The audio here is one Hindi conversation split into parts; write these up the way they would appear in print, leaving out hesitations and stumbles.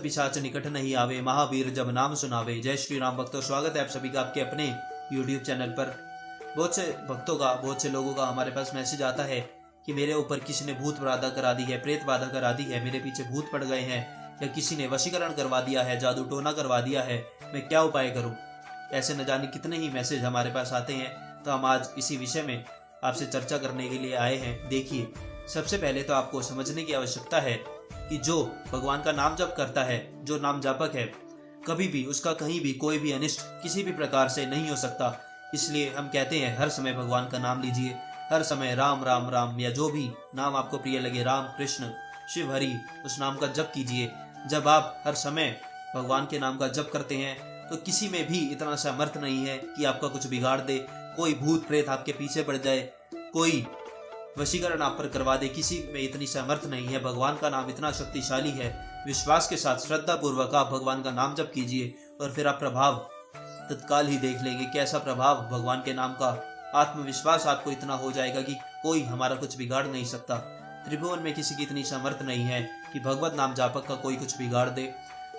पिशाच निकट नहीं आवे, महावीर जब नाम सुनावे। जय श्री राम भक्तों, स्वागत है आप सभी का आपके अपने YouTube चैनल पर। बहुत से भक्तों का, बहुत से लोगों का हमारे पास मैसेज आता है कि मेरे ऊपर किसी ने भूत बाधा करा दी है, प्रेत बाधा करा दी है, मेरे पीछे भूत पड़ गए हैं, या किसी ने वशीकरण करवा दिया है, जादू टोना करवा दिया है, मैं क्या उपाय करूं। ऐसे न जाने कितने ही मैसेज हमारे पास आते हैं। तो हम आज इसी विषय में आपसे चर्चा करने के लिए आए हैं। देखिए, सबसे पहले तो आपको समझने की आवश्यकता है कि जो भगवान का नाम जप करता है, जो नाम जापक है, कभी भी उसका कहीं भी कोई भी अनिष्ट किसी भी प्रकार से नहीं हो सकता। इसलिए हम कहते हैं हर समय भगवान का नाम लीजिए, हर समय राम राम राम, या जो भी नाम आपको प्रिय लगे, राम कृष्ण शिव हरि, उस नाम का जप कीजिए। जब आप हर समय भगवान के नाम का जप करते हैं तो किसी में भी इतना सामर्थ्य नहीं है कि आपका कुछ बिगाड़ दे, कोई भूत प्रेत आपके पीछे पड़ जाए, कोई वशीकरण आप पर करवा दे, किसी में इतनी सामर्थ्य नहीं है। भगवान का नाम इतना शक्तिशाली है। विश्वास के साथ श्रद्धा पूर्वक आप भगवान का नाम जप कीजिए और फिर आप प्रभाव तत्काल ही देख लेंगे। कैसा प्रभाव भगवान के नाम का, आत्मविश्वास आपको इतना हो जाएगा कि कोई हमारा कुछ बिगाड़ नहीं सकता। त्रिभुवन में किसी की इतनी सामर्थ्य नहीं है कि भगवत नाम जापक का कोई कुछ बिगाड़ दे।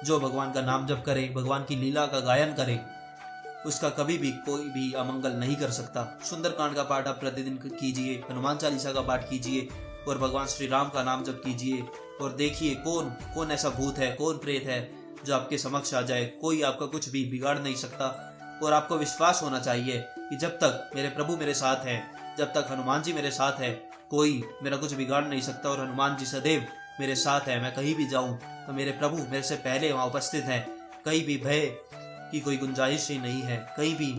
जो भगवान का नाम जप करे, भगवान की लीला का गायन करे, उसका कभी भी कोई भी अमंगल नहीं कर सकता। सुंदरकांड का पाठ आप प्रतिदिन कीजिए, हनुमान चालीसा का पाठ कीजिए और भगवान श्री राम का नाम जप कीजिए और देखिए कौन कौन ऐसा भूत है, कौन प्रेत है जो आपके समक्ष आ जाए। कोई आपका कुछ भी बिगाड़ नहीं सकता। और आपको विश्वास होना चाहिए कि जब तक मेरे प्रभु मेरे साथ हैं, जब तक हनुमान जी मेरे साथ है, कोई मेरा कुछ बिगाड़ नहीं सकता। और हनुमान जी सदैव मेरे साथ है। मैं कहीं भी जाऊं तो मेरे प्रभु मेरे से पहले वहां उपस्थित हैं। कहीं भी भय की कोई गुंजाइश ही नहीं है। कहीं भी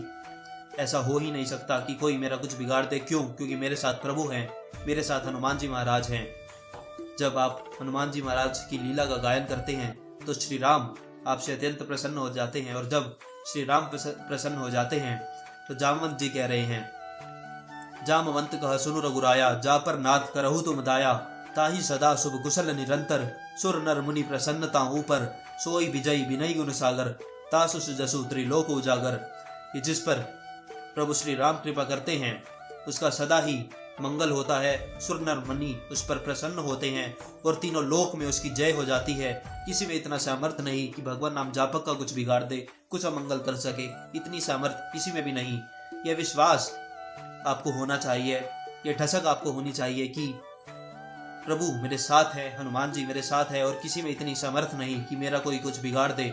ऐसा हो ही नहीं सकता कि कोई मेरा कुछ बिगाड़ दे। क्यों? क्योंकि मेरे साथ प्रभु हैं, मेरे साथ हनुमान जी महाराज हैं। जब आप हनुमान जी महाराज की लीला का गायन करते हैं तो श्री राम आपसे अत्यंत प्रसन्न हो जाते हैं। और जब श्री राम प्रसन्न हो जाते हैं तो जामवंत जी कह रहे हैं, जामवंत कह सुनु रघुराया, जा पर नाथ करहु तुम दाया, ताहि सदा शुभ कुशल निरंतर, सुर नर मुनि प्रसन्नता ऊपर, सोई विजयी विनय गुण सागर, तासु जसु त्रिलोक उजागर। कि जिस पर प्रभु श्री राम कृपा करते हैं उसका सदा ही मंगल होता है। सुर नर मुनि उस पर प्रसन्न होते हैं और तीनों लोक में उसकी जय हो जाती है। किसी में इतना सामर्थ्य नहीं कि भगवान नाम जापक का कुछ बिगाड़ दे, कुछ अमंगल कर सके। इतनी सामर्थ्य किसी में भी नहीं। यह विश्वास आपको होना चाहिए, यह ठसक आपको होनी चाहिए कि प्रभु मेरे साथ है, हनुमान जी मेरे साथ है और किसी में इतनी सामर्थ्य नहीं कि मेरा कोई कुछ बिगाड़ दे।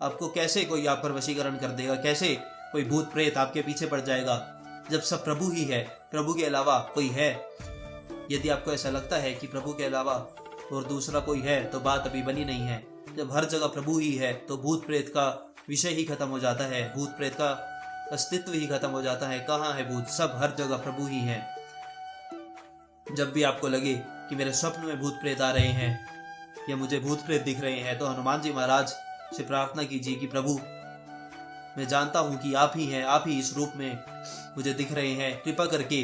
आपको कैसे कोई आप पर वशीकरण कर देगा, कैसे कोई भूत प्रेत आपके पीछे पड़ जाएगा जब सब प्रभु ही है, प्रभु के अलावा कोई है। यदि आपको ऐसा लगता है कि प्रभु के अलावा और दूसरा कोई है तो बात अभी बनी नहीं है। जब हर जगह प्रभु ही है तो भूत प्रेत का विषय ही खत्म हो जाता है, भूत प्रेत का अस्तित्व ही खत्म हो जाता है। कहाँ है भूत? सब हर जगह प्रभु ही है। जब भी आपको लगे कि मेरे स्वप्न में भूत प्रेत आ रहे हैं या मुझे भूत प्रेत दिख रहे हैं तो हनुमान जी महाराज से प्रार्थना कीजिए कि प्रभु मैं जानता हूं कि आप ही हैं, आप ही इस रूप में मुझे दिख रहे हैं, कृपा करके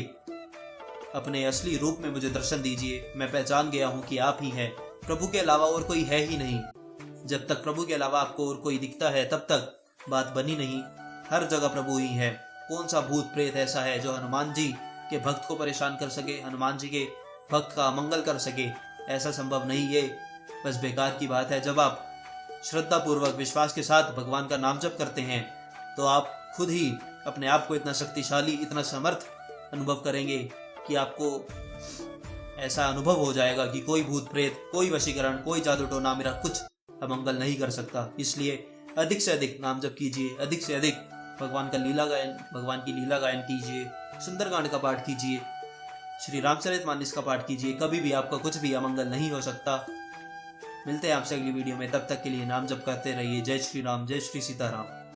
अपने असली रूप में मुझे दर्शन दीजिए। मैं पहचान गया हूं कि आप ही हैं, प्रभु के अलावा और कोई है ही नहीं। जब तक प्रभु के अलावा आपको और कोई दिखता है तब तक बात बनी नहीं। हर जगह प्रभु ही है। कौन सा भूत प्रेत ऐसा है जो हनुमान जी के भक्त को परेशान कर सके, हनुमान जी के भक्त का अमंगल कर सके? ऐसा संभव नहीं। ये बस बेकार की बात है। जब आप श्रद्धा पूर्वक विश्वास के साथ भगवान का नाम जप करते हैं तो आप खुद ही अपने आप को इतना शक्तिशाली, इतना समर्थ अनुभव करेंगे कि आपको ऐसा अनुभव हो जाएगा कि कोई भूत प्रेत, कोई वशीकरण, कोई जादू टोना मेरा कुछ अमंगल नहीं कर सकता। इसलिए अधिक से अधिक नाम जप कीजिए, अधिक से अधिक भगवान की लीला गायन कीजिए, सुंदरकांड का पाठ कीजिए, श्री रामचरितमानस का पाठ कीजिए। कभी भी आपका कुछ भी अमंगल नहीं हो सकता। मिलते हैं आपसे अगली वीडियो में। तब तक के लिए नाम जप करते रहिए। जय श्री राम, जय श्री सीताराम।